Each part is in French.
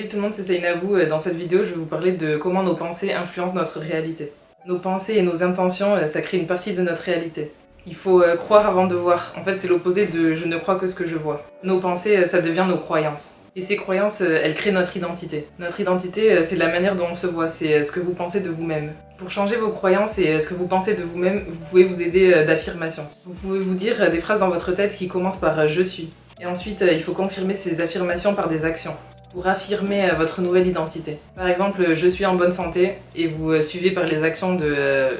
tout le monde, c'est Seynabou. Dans cette vidéo, je vais vous parler de comment nos pensées influencent notre réalité. Nos pensées et nos intentions, ça crée une partie de notre réalité. Il faut croire avant de voir. En fait, c'est l'opposé de « je ne crois que ce que je vois ». Nos pensées, ça devient nos croyances. Et ces croyances, elles créent notre identité. Notre identité, c'est la manière dont on se voit, c'est ce que vous pensez de vous-même. Pour changer vos croyances et ce que vous pensez de vous-même, vous pouvez vous aider d'affirmations. Vous pouvez vous dire des phrases dans votre tête qui commencent par « je suis ». Et ensuite, il faut confirmer ces affirmations par des actions pour affirmer votre nouvelle identité. Par exemple, je suis en bonne santé et vous suivez par les actions de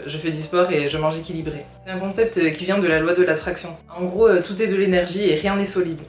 je fais du sport et je mange équilibré. C'est un concept qui vient de la loi de l'attraction. En gros, tout est de l'énergie et rien n'est solide.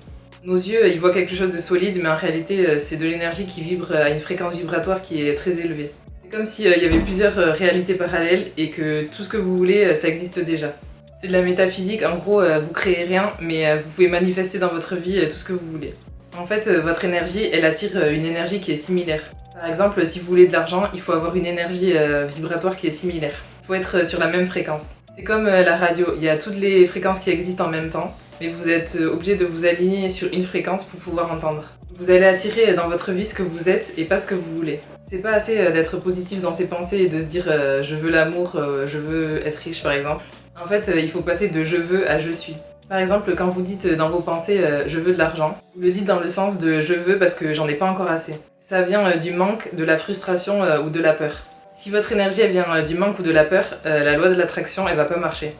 Nos yeux, ils voient quelque chose de solide, mais en réalité, c'est de l'énergie qui vibre à une fréquence vibratoire qui est très élevée. C'est comme s'il y avait plusieurs réalités parallèles et que tout ce que vous voulez, ça existe déjà. C'est de la métaphysique, en gros, vous créez rien, mais vous pouvez manifester dans votre vie tout ce que vous voulez. En fait, votre énergie, elle attire une énergie qui est similaire. Par exemple, si vous voulez de l'argent, il faut avoir une énergie vibratoire qui est similaire. Il faut être sur la même fréquence. C'est comme la radio, il y a toutes les fréquences qui existent en même temps, mais vous êtes obligé de vous aligner sur une fréquence pour pouvoir entendre. Vous allez attirer dans votre vie ce que vous êtes et pas ce que vous voulez. C'est pas assez d'être positif dans ses pensées et de se dire je veux l'amour, je veux être riche par exemple. En fait, il faut passer de je veux à je suis. Par exemple, quand vous dites dans vos pensées je veux de l'argent, vous le dites dans le sens de je veux parce que j'en ai pas encore assez. Ça vient du manque, de la frustration ou de la peur. Si votre énergie elle vient du manque ou de la peur, la loi de l'attraction elle va pas marcher.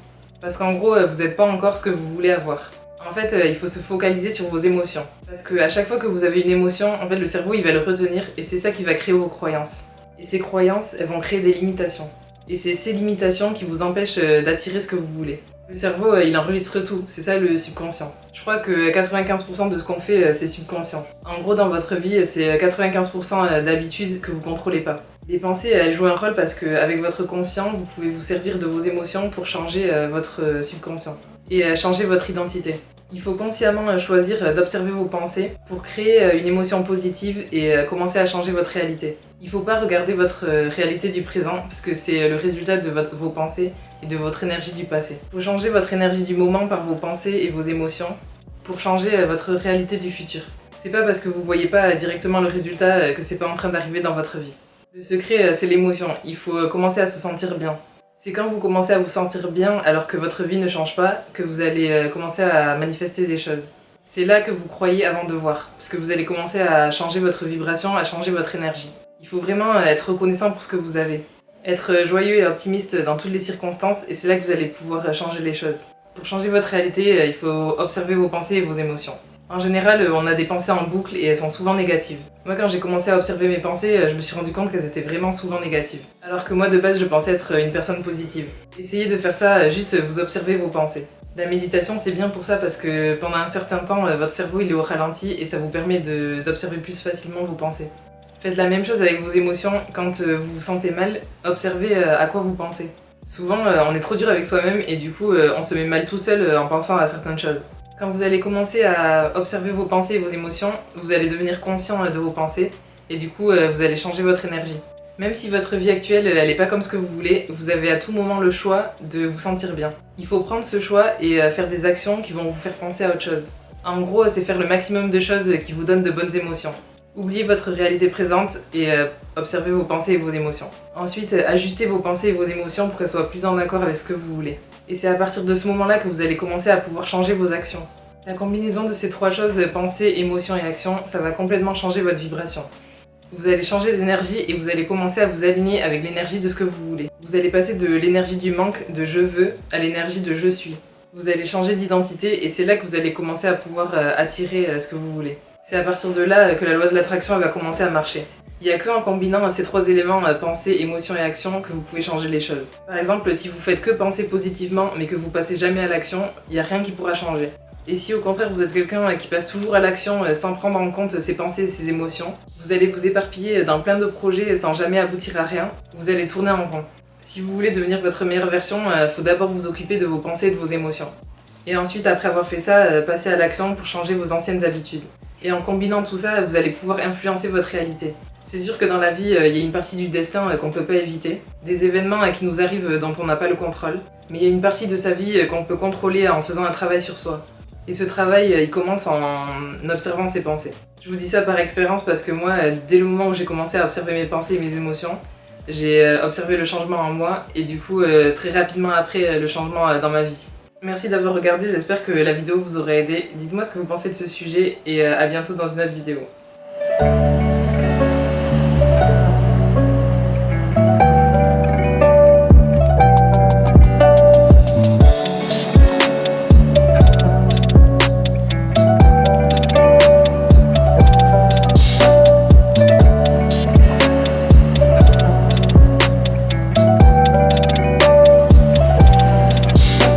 Parce qu'en gros, vous n'êtes pas encore ce que vous voulez avoir. En fait, il faut se focaliser sur vos émotions. Parce qu'à chaque fois que vous avez une émotion, en fait, le cerveau il va le retenir et c'est ça qui va créer vos croyances. Et ces croyances, elles vont créer des limitations. Et c'est ces limitations qui vous empêchent d'attirer ce que vous voulez. Le cerveau, il enregistre tout, c'est ça le subconscient. Je crois que 95% de ce qu'on fait, c'est subconscient. En gros, dans votre vie, c'est 95% d'habitudes que vous contrôlez pas. Les pensées, elles jouent un rôle parce qu'avec votre conscient, vous pouvez vous servir de vos émotions pour changer votre subconscient et changer votre identité. Il faut consciemment choisir d'observer vos pensées pour créer une émotion positive et commencer à changer votre réalité. Il ne faut pas regarder votre réalité du présent parce que c'est le résultat de vos pensées et de votre énergie du passé. Il faut changer votre énergie du moment par vos pensées et vos émotions pour changer votre réalité du futur. C'est pas parce que vous voyez pas directement le résultat que c'est pas en train d'arriver dans votre vie. Le secret, c'est l'émotion. Il faut commencer à se sentir bien. C'est quand vous commencez à vous sentir bien alors que votre vie ne change pas que vous allez commencer à manifester des choses. C'est là que vous croyez avant de voir, parce que vous allez commencer à changer votre vibration, à changer votre énergie. Il faut vraiment être reconnaissant pour ce que vous avez. Être joyeux et optimiste dans toutes les circonstances et c'est là que vous allez pouvoir changer les choses. Pour changer votre réalité, il faut observer vos pensées et vos émotions. En général, on a des pensées en boucle et elles sont souvent négatives. Moi, quand j'ai commencé à observer mes pensées, je me suis rendu compte qu'elles étaient vraiment souvent négatives. Alors que moi, de base, je pensais être une personne positive. Essayez de faire ça, juste vous observez vos pensées. La méditation, c'est bien pour ça parce que pendant un certain temps, votre cerveau il est au ralenti et ça vous permet d'observer plus facilement vos pensées. Faites la même chose avec vos émotions. Quand vous vous sentez mal, observez à quoi vous pensez. Souvent, on est trop dur avec soi-même et du coup, on se met mal tout seul en pensant à certaines choses. Quand vous allez commencer à observer vos pensées et vos émotions, vous allez devenir conscient de vos pensées et du coup vous allez changer votre énergie. Même si votre vie actuelle elle n'est pas comme ce que vous voulez, vous avez à tout moment le choix de vous sentir bien. Il faut prendre ce choix et faire des actions qui vont vous faire penser à autre chose. En gros, c'est faire le maximum de choses qui vous donnent de bonnes émotions. Oubliez votre réalité présente et observez vos pensées et vos émotions. Ensuite, ajustez vos pensées et vos émotions pour qu'elles soient plus en accord avec ce que vous voulez. Et c'est à partir de ce moment-là que vous allez commencer à pouvoir changer vos actions. La combinaison de ces trois choses, pensée, émotion et action, ça va complètement changer votre vibration. Vous allez changer d'énergie et vous allez commencer à vous aligner avec l'énergie de ce que vous voulez. Vous allez passer de l'énergie du manque, de je veux, à l'énergie de je suis. Vous allez changer d'identité et c'est là que vous allez commencer à pouvoir attirer ce que vous voulez. C'est à partir de là que la loi de l'attraction va commencer à marcher. Il n'y a qu'en combinant ces trois éléments, pensée, émotion et action, que vous pouvez changer les choses. Par exemple, si vous faites que penser positivement mais que vous passez jamais à l'action, il n'y a rien qui pourra changer. Et si au contraire vous êtes quelqu'un qui passe toujours à l'action sans prendre en compte ses pensées et ses émotions, vous allez vous éparpiller dans plein de projets sans jamais aboutir à rien, vous allez tourner en rond. Si vous voulez devenir votre meilleure version, il faut d'abord vous occuper de vos pensées et de vos émotions. Et ensuite, après avoir fait ça, passer à l'action pour changer vos anciennes habitudes. Et en combinant tout ça, vous allez pouvoir influencer votre réalité. C'est sûr que dans la vie, il y a une partie du destin qu'on ne peut pas éviter, des événements qui nous arrivent dont on n'a pas le contrôle, mais il y a une partie de sa vie qu'on peut contrôler en faisant un travail sur soi. Et ce travail, il commence en observant ses pensées. Je vous dis ça par expérience parce que moi, dès le moment où j'ai commencé à observer mes pensées et mes émotions, j'ai observé le changement en moi et du coup très rapidement après le changement dans ma vie. Merci d'avoir regardé, j'espère que la vidéo vous aura aidé. Dites-moi ce que vous pensez de ce sujet et à bientôt dans une autre vidéo.